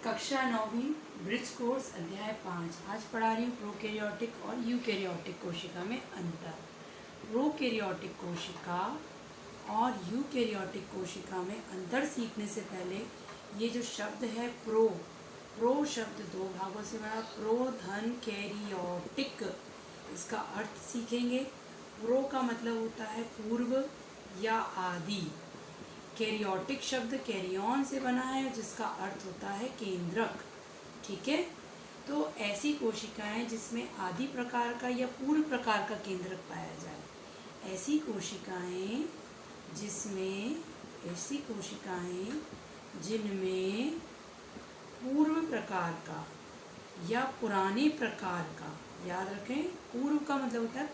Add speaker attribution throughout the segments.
Speaker 1: कक्षा 9वीं bridge course अध्याय 5। आज पढ़ा रही हूँ प्रोकैरियोटिक और यूकैरियोटिक कोशिका में अंतर। प्रोकैरियोटिक कोशिका और यूकैरियोटिक कोशिका में अंतर सीखने से पहले ये जो शब्द है प्रो शब्द दो भागों से बना, प्रो धन कैरियोटिक, इसका अर्थ सीखेंगे। प्रो का मतलब होता है पूर्व या आदि। कैरियोटिक शब्द कैरियन से बना है जिसका अर्थ होता है केंद्रक। ठीक है, तो ऐसी कोशिकाएं जिसमें आदि प्रकार का या पूर्व प्रकार का केंद्रक पाया जाए, ऐसी कोशिकाएं जिनमें पूर्व प्रकार का या पुराने प्रकार का, याद रखें पूर्व का मतलब होता है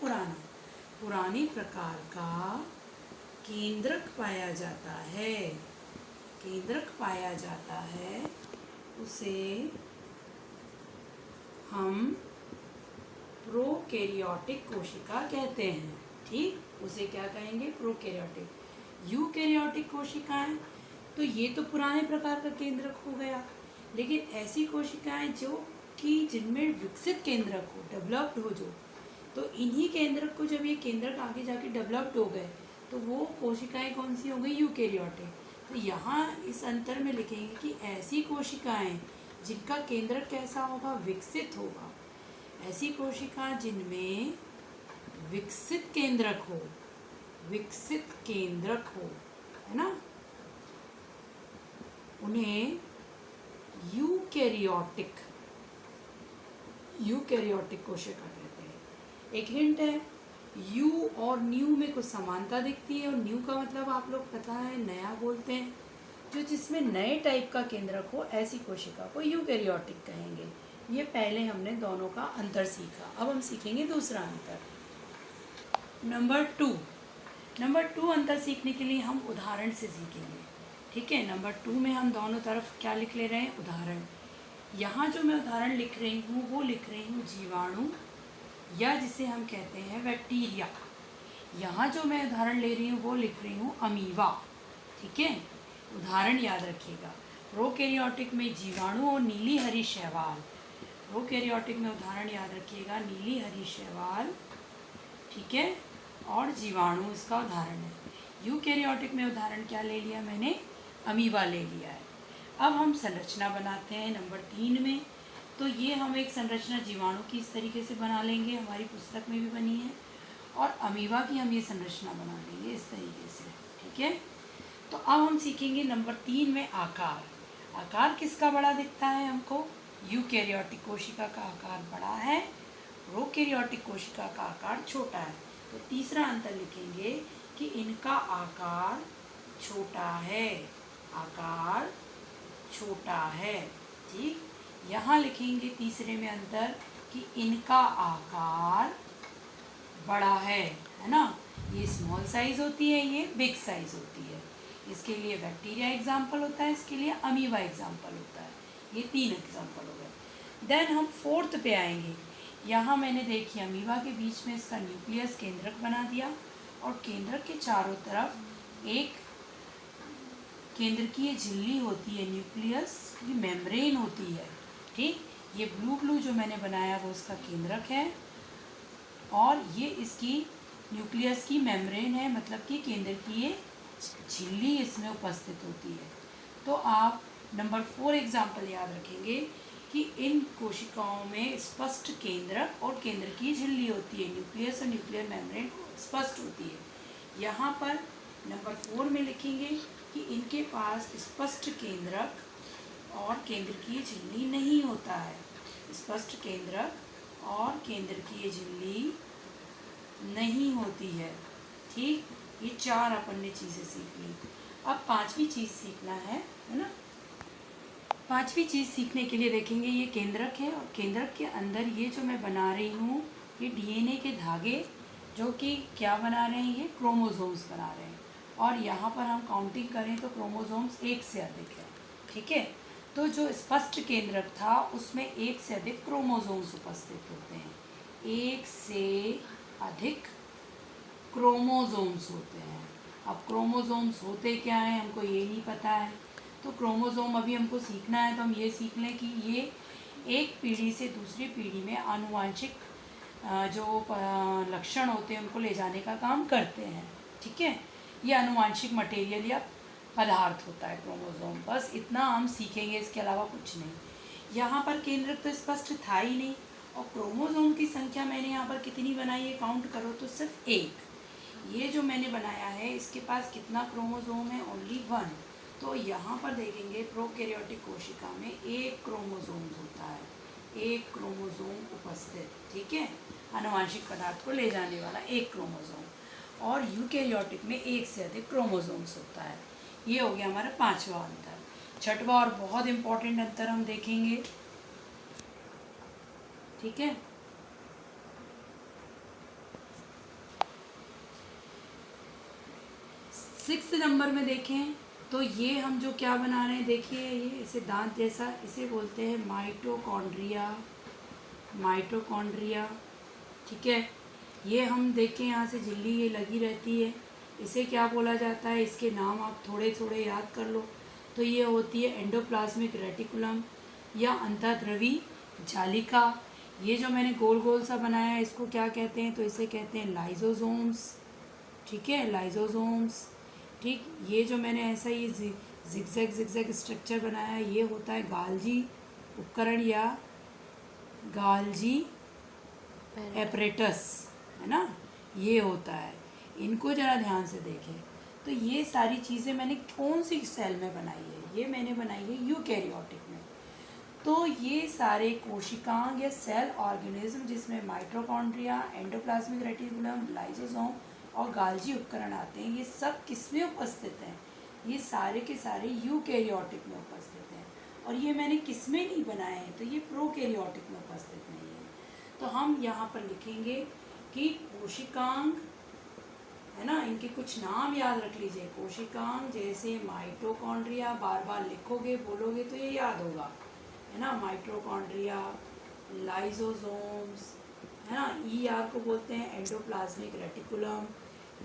Speaker 1: पुराने प्रकार का केंद्रक पाया जाता है, उसे हम प्रोकैरियोटिक कोशिका कहते हैं। ठीक, उसे क्या कहेंगे? प्रोकैरियोटिक। यूकैरियोटिक कोशिकाएं, तो ये तो पुराने प्रकार का केंद्रक हो गया, लेकिन ऐसी कोशिकाएं जो कि जिनमें विकसित केंद्रक हो, डेवलप्ड हो, जो तो इन्हीं केंद्रक को जब ये केंद्रक आगे जाके डेवलप्ड हो गए तो वो कोशिकाएं कौन सी हो गई? यूकैरियोटिक। तो यहाँ इस अंतर में लिखेंगे कि ऐसी कोशिकाएं जिनका केंद्रक कैसा होगा? विकसित होगा। ऐसी कोशिका जिनमें विकसित केंद्रक हो, है ना, उन्हें यूकैरियोटिक कोशिका कहते हैं। एक हिंट है, यू और न्यू में कुछ समानता दिखती है, और न्यू का मतलब आप लोग पता है नया बोलते हैं। जो जिसमें नए टाइप का केंद्रक हो, ऐसी कोशिका को यूकैरियोटिक कहेंगे। ये पहले हमने दोनों का अंतर सीखा। अब हम सीखेंगे दूसरा अंतर, नंबर टू अंतर सीखने के लिए हम उदाहरण से सीखेंगे। ठीक है, नंबर 2 में हम दोनों तरफ क्या लिख ले रहे हैं? उदाहरण। यहाँ जो मैं उदाहरण लिख रही हूँ वो लिख रही हूँ जीवाणु, या जिसे हम कहते हैं बैक्टीरिया। यहाँ जो मैं उदाहरण ले रही हूँ वो लिख रही हूँ अमीबा। ठीक है, उदाहरण याद रखिएगा। प्रोकैरियोटिक में जीवाणु और नीली हरी शैवाल। प्रोकैरियोटिक में उदाहरण याद रखिएगा, नीली हरी शैवाल। ठीक है, और जीवाणु इसका उदाहरण है। यूकैरियोटिक में उदाहरण क्या ले लिया मैंने? अमीबा ले लिया है। अब हम संरचना बनाते हैं नंबर 3 में। तो ये हम एक संरचना जीवाणु की इस तरीके से बना लेंगे, हमारी पुस्तक में भी बनी है, और अमीबा की हम ये संरचना बना लेंगे इस तरीके से। ठीक है, तो अब हम सीखेंगे नंबर 3 में आकार किसका बड़ा दिखता है हमको? यूकैरियोटिक कोशिका का आकार बड़ा है, प्रोकैरियोटिक कोशिका का आकार छोटा है। तो तीसरा अंतर लिखेंगे कि इनका आकार छोटा है। ठीक, यहाँ लिखेंगे तीसरे में अंतर कि इनका आकार बड़ा है ना। ये स्मॉल साइज होती है, ये बिग साइज होती है। इसके लिए बैक्टीरिया एग्जाम्पल होता है, इसके लिए अमीबा एग्जाम्पल होता है। ये 3 एग्जाम्पल हो गए। देन हम 4th पे आएंगे। यहाँ मैंने देखिए अमीबा के बीच में इसका न्यूक्लियस केंद्रक बना दिया, और केंद्रक के चारों तरफ एक केंद्रकीय झिल्ली होती है, न्यूक्लियस की मेम्ब्रेन होती है। ठीक, ये ब्लू जो मैंने बनाया वो इसका केंद्रक है, और ये इसकी न्यूक्लियस की मेम्ब्रेन है, मतलब कि केंद्रकीय झिल्ली इसमें उपस्थित होती है। तो आप नंबर 4 एग्जाम्पल याद रखेंगे कि इन कोशिकाओं में स्पष्ट केंद्रक और केंद्रकीय झिल्ली होती है, न्यूक्लियस और न्यूक्लियर मेम्ब्रेन स्पष्ट होती है। यहाँ पर नंबर 4 में लिखेंगे कि इनके पास स्पष्ट केंद्रक और केंद्रकीय झिल्ली नहीं होता है। स्पष्ट केंद्रक और केंद्रकीय झिल्ली नहीं होती है। ठीक, ये 4 अपन ने चीज़ें सीख ली। अब 5वीं चीज़ सीखना है ना। 5वीं चीज़ सीखने के लिए देखेंगे, ये केंद्रक है, और केंद्रक के अंदर ये जो मैं बना रही हूँ ये डीएनए के धागे, जो कि क्या बना रहे हैं? ये क्रोमोसोम्स बना रहे हैं, और यहाँ पर हम काउंटिंग करें तो क्रोमोसोम्स 1 से अधिक है। ठीक है, तो जो स्पष्ट केंद्रक था उसमें 1 से अधिक क्रोमोसोम्स उपस्थित होते हैं। 1 से अधिक क्रोमोसोम्स होते हैं। अब क्रोमोसोम्स होते क्या हैं हमको ये नहीं पता है, तो क्रोमोसोम अभी हमको सीखना है, तो हम ये सीख लें कि ये एक पीढ़ी से दूसरी पीढ़ी में आनुवांशिक जो लक्षण होते हैं उनको ले जाने का काम करते हैं। ठीक है, ये आनुवांशिक मटेरियल या पदार्थ होता है क्रोमोसोम। बस इतना हम सीखेंगे, इसके अलावा कुछ नहीं। यहाँ पर केंद्रक तो स्पष्ट था ही नहीं, और क्रोमोसोम की संख्या मैंने यहाँ पर कितनी बनाई है, काउंट करो तो सिर्फ एक। ये जो मैंने बनाया है इसके पास कितना क्रोमोसोम है, ओनली 1। तो यहाँ पर देखेंगे प्रोकैरियोटिक कोशिका में एक क्रोमोसोम होता है, एक क्रोमोसोम उपस्थित। ठीक है, आनुवांशिक पदार्थ को ले जाने वाला एक क्रोमोसोम। और यूकैरियोटिक में एक से अधिक क्रोमोसोम्स होता है। ये हो गया हमारा 5वां अंतर। 6वां और बहुत इम्पॉर्टेंट अंतर हम देखेंगे। ठीक है, 6 नंबर में देखें तो ये हम जो क्या बना रहे हैं, देखिए ये इसे दांत जैसा, इसे बोलते हैं माइटोकॉन्ड्रिया। माइटोकॉन्ड्रिया, ठीक है। ये हम देखें यहाँ से झिल्ली ये लगी रहती है, इसे क्या बोला जाता है, इसके नाम आप थोड़े थोड़े याद कर लो। तो ये होती है एंडोप्लाज्मिक रेटिकुलम या अंतःद्रवी जालिका। ये जो मैंने गोल गोल सा बनाया है इसको क्या कहते हैं, तो इसे कहते हैं लाइजोसोम्स। ठीक है, लाइजोसोम्स। ठीक, ये जो मैंने ऐसा ये जिगजैग स्ट्रक्चर बनाया है ये होता है गाल्जी उपकरण या गाल्जी एपरेटस, है ना, ये होता है। इनको ज़रा ध्यान से देखें। तो ये सारी चीज़ें मैंने कौन सी सेल में बनाई है, ये मैंने बनाई है यूकैरियोटिक में। तो ये सारे कोशिकांग या सेल ऑर्गेनिज्म जिसमें माइटोकॉन्ड्रिया, एंडोप्लाज्मिक रेटिकुलम, लाइसोसोम और गाल्जी उपकरण आते हैं, ये सब किस में उपस्थित हैं, ये सारे के सारे यूकैरियोटिक में उपस्थित हैं। और ये मैंने किस में नहीं बनाए हैं, तो ये प्रोकैरियोटिक में उपस्थित नहीं है। तो हम यहाँ पर लिखेंगे कि कोशिकांग, है ना, इनके कुछ नाम याद रख लीजिए। कोशिकांग जैसे माइटोकॉन्ड्रिया, बार बार लिखोगे बोलोगे तो ये याद होगा, है ना। माइटोकॉन्ड्रिया, लाइसोसोम्स, है ना, ER को बोलते हैं एंडोप्लाज्मिक रेटिकुलम।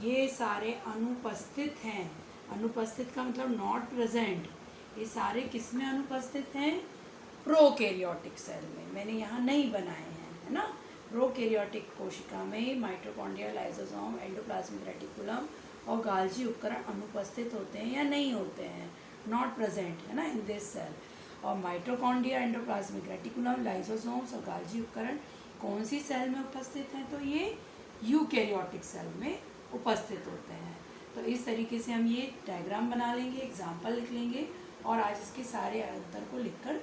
Speaker 1: ये सारे अनुपस्थित हैं। अनुपस्थित का मतलब नॉट प्रेजेंट। ये सारे किस में अनुपस्थित हैं, प्रोकैरियोटिक सेल में। मैंने यहाँ नहीं बनाए हैं, है ना। प्रोकैरियोटिक कोशिका में माइटोकॉन्ड्रिया, लाइसोसोम, एंडोप्लाज्मिक रेटिकुलम और गाल्जी उपकरण अनुपस्थित होते हैं या नहीं होते हैं, नॉट प्रेजेंट, है ना, इन दिस सेल। और माइटोकॉन्ड्रिया, एंडोप्लाज्मिक रेटिकुलम, लाइसोसोम्स और गाल्जी उपकरण कौन सी सेल में उपस्थित हैं, तो ये यूकैरियोटिक सेल में उपस्थित होते हैं। तो इस तरीके से हम ये डायग्राम बना लेंगे, एग्जाम्पल लिख लेंगे और आज इसके सारे अंतर को लिखकर